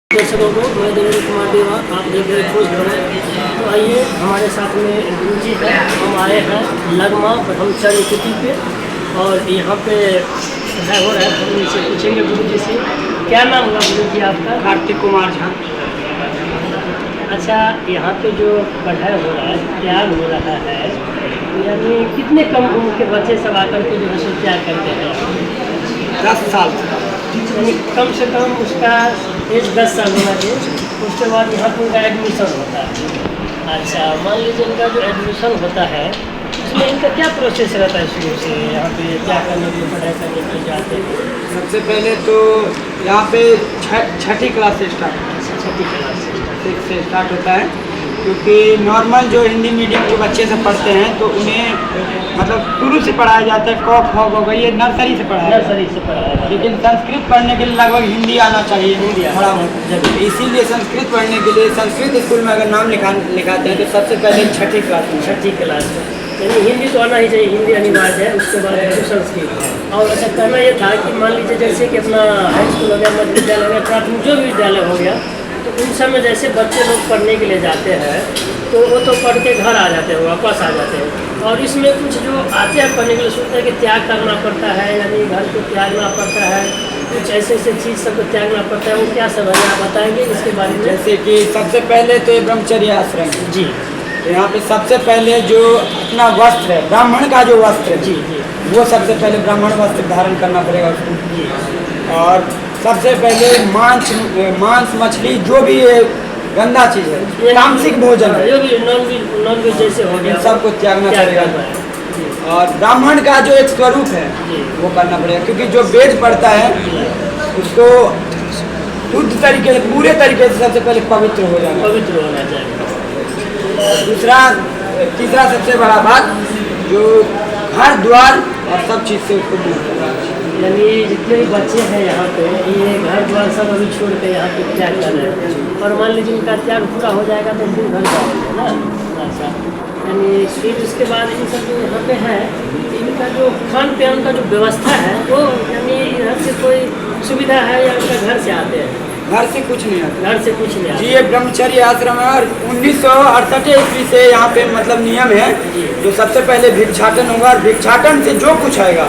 दर्शकों को मैं देवेंद्र कुमार देवा, आप देख रहे हैं खोज खबर। तो आइए हमारे साथ में गुरु जी है, हम आए हैं लगमा ब्रह्मचर्य तिथि पे और यहाँ पे पढ़ाई हो रहा है। हम इनसे पूछेंगे गुरु जी से, क्या नाम होगा गुरु जी आपका? कार्तिक कुमार झा। अच्छा, यहाँ पे जो पढ़ाई हो रहा है, त्याग हो रहा है, यानी कितने कम उम्र के बच्चे सब आकर के जो है सो त्याग करते हैं? 10 साल। यानी कम से कम उसका एज 10 साल होना चाहिए। उसके बाद यहाँ पर उनका एडमिशन होता है। अच्छा, मान लीजिए इनका जो एडमिशन होता है उसमें इनका क्या प्रोसेस रहता है? शुरू से यहाँ पे क्या करने के लिए, पढ़ाई करने के लिए जाते हैं? सबसे पहले तो यहाँ पे छठी क्लास से स्टार्ट, छठी क्लास से स्टार्ट होता है। क्योंकि नॉर्मल जो हिंदी मीडियम के बच्चे सब पढ़ते हैं तो उन्हें मतलब शुरू से पढ़ाया जाता है। क ख ग ये नर्सरी से पढ़ाया जाता है। नर्सरी से पढ़ाया। लेकिन संस्कृत पढ़ने के लिए लगभग हिंदी आना चाहिए। हिंदी थोड़ा बहुत, इसीलिए संस्कृत पढ़ने के लिए संस्कृत स्कूल में अगर नाम लिखाते हैं तो सबसे पहले छठी क्लास में। छठी क्लास में यानी हिंदी तो आना ही चाहिए, हिंदी अनिवार्य है। उसके बाद है संस्कृत। और अच्छा, कहना ये था कि मान लीजिए जैसे कि अपना हाई स्कूल हो गया, मध्य विद्यालय हो गया, प्राथमिक जो भी विद्यालय हो गया, तो उन सब में जैसे बच्चे लोग पढ़ने के लिए जाते हैं तो वो तो पढ़ के घर आ जाते हैं, वापस आ जाते हैं। और इसमें कुछ जो आते हैं पढ़ने के लिए सोचते हैं कि त्याग करना पड़ता है, यानी घर को त्यागना पड़ता है, कुछ ऐसे चीज़ सबको त्यागना पड़ता है। वो क्या सब है, आप बताएंगे इसके बारे में? जैसे कि सबसे पहले तो ये ब्रह्मचर्य आश्रम है जी। तो यहाँ पे सबसे पहले जो अपना वस्त्र है, ब्राह्मण का जो वस्त्र है, जी जी, वो सबसे पहले ब्राह्मण वस्त्र धारण करना पड़ेगा उसको। जी। और सबसे पहले मांस मछली जो भी गंदा चीज़ है, तामसिक भोजन है, जो भी नॉन वेज जैसे हो गया, सबको त्यागना पड़ेगा। और ब्राह्मण का जो एक स्वरूप है वो करना पड़ेगा। क्योंकि जो वेद पढ़ता है उसको शुद्ध तरीके से, पूरे तरीके से सबसे पहले पवित्र हो जाना, पवित्र होना चाहिए। तीसरा सबसे बड़ा बात, जो घर द्वार और सब चीज़ से उसको दूर करना। यानी जितने भी बच्चे हैं यहाँ पे, ये घर द्वार सब अभी छोड़ के यहाँ पे त्याग कर रहे हैं। और मान लीजिए इनका त्याग पूरा हो जाएगा तो फिर घर जाएंगे ना। अच्छा, यानी फिर उसके बाद इन सब जो यहाँ पे है, इनका जो खान पान का जो व्यवस्था है वो, यानी इधर से कोई सुविधा है या इनका घर से आते हैं? घर से कुछ नहीं आता। घर से कुछ नहीं आता। जी, ये ब्रह्मचर्य आश्रम है और 1968 ईस्वी से यहाँ पे मतलब नियम है जो सबसे पहले भिक्षाटन होगा और भिक्षाटन से जो कुछ आएगा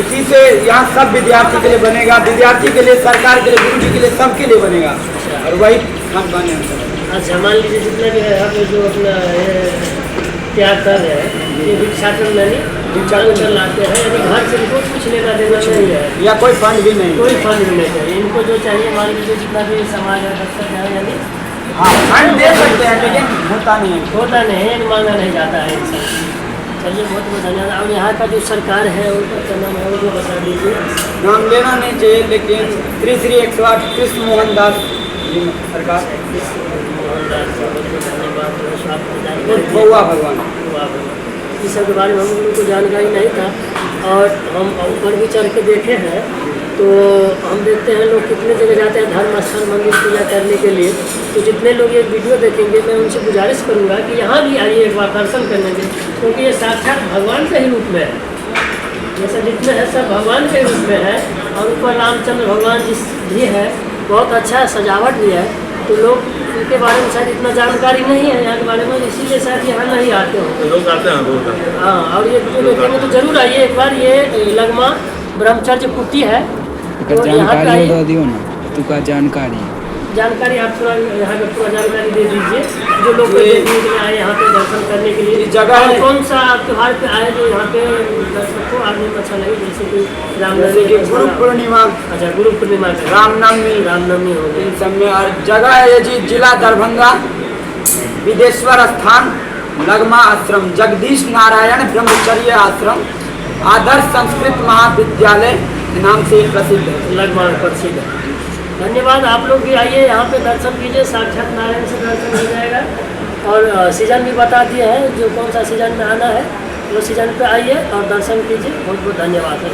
उसी से यहाँ सब विद्यार्थी के लिए बनेगा, विद्यार्थी के लिए, सरकार के लिए, गुरु जी के लिए, सबके लिए बनेगा। और वही खान पान है। अच्छा, मान लीजिए जितने भी है यहाँ पे जो अपना त्याग कर रहे हैं, ये भिक्षाटन भिक्षाटन लाते हैं, यानी घर से इनको कुछ लेना देना नहीं है या कोई फंड भी नहीं, कोई फंड भी नहीं चाहिए इनको। जो चाहिए मान लीजिए जितना भी समाज है बच्चा है, यानी हाँ फंड दे सकते हैं लेकिन होता नहीं है, होता नहीं है, मांगा नहीं जाता है इनसे। चलिए, बहुत बहुत धन्यवाद। और यहाँ का जो सरकार है उनका क्या नाम है वो भी बता दीजिए। नाम लेना नहीं चाहिए, लेकिन श्री 108 कृष्ण मोहन दास जी सरकार, बउआ भगवान। इस सब के बारे में हम लोगों को जानकारी नहीं था और हम ऊपर भी चढ़ के देखे हैं तो हम देखते हैं लोग कितने जगह जाते हैं धर्म स्थल, मंदिर पूजा करने के लिए। तो जितने लोग ये वीडियो देखेंगे मैं उनसे गुजारिश करूँगा कि यहाँ भी आइए, एक बार दर्शन करने के, क्योंकि ये साक्षात भगवान के ही रूप में है। जैसे जितने हैं सब भगवान के रूप में है। और ऊपर रामचंद्र भगवान जी भी है, बहुत अच्छा सजावट भी है। तो लोग इनके बारे में शायद इतना जानकारी नहीं है यहाँ के बारे में, इसीलिए शायद यहाँ नहीं आते हो। लोग आते हैं बहुत। हाँ, और ये वीडियो देखेंगे तो जरूर आइए एक बार। ये लगमा ब्रह्मचर्य कुटी है, तो यहाँ पे आइए। दियो ना तू का जानकारी आप थोड़ा यहाँ पे पूरा जानकारी दे दीजिए जो लोग देखने के लिए आए यहाँ पे दर्शन करने के लिए। जगह है कौन सा त्योहार पे आए जो यहाँ पे दर्शक को आदमी को अच्छा लगे, जैसे कि जैसे कि गुरु पूर्णिमा, अच्छा गुरु पूर्णिमा, रामनवमी हो गई, इन सब में। और जगह है जी जिला दरभंगा, विदेश्वर स्थान, लगमा आश्रम, जगदीश नारायण ब्रह्मचर्य आश्रम, आदर्श संस्कृत महाविद्यालय नाम से प्रसिद्ध है, लगमा प्रसिद्ध है। धन्यवाद। आप लोग भी आइए यहाँ पे दर्शन कीजिए, साक्षात नारायण से दर्शन हो जाएगा। और सीजन भी बता दिए हैं, जो कौन सा सीजन में आना है वो सीजन पे आइए और दर्शन कीजिए। बहुत बहुत धन्यवाद है।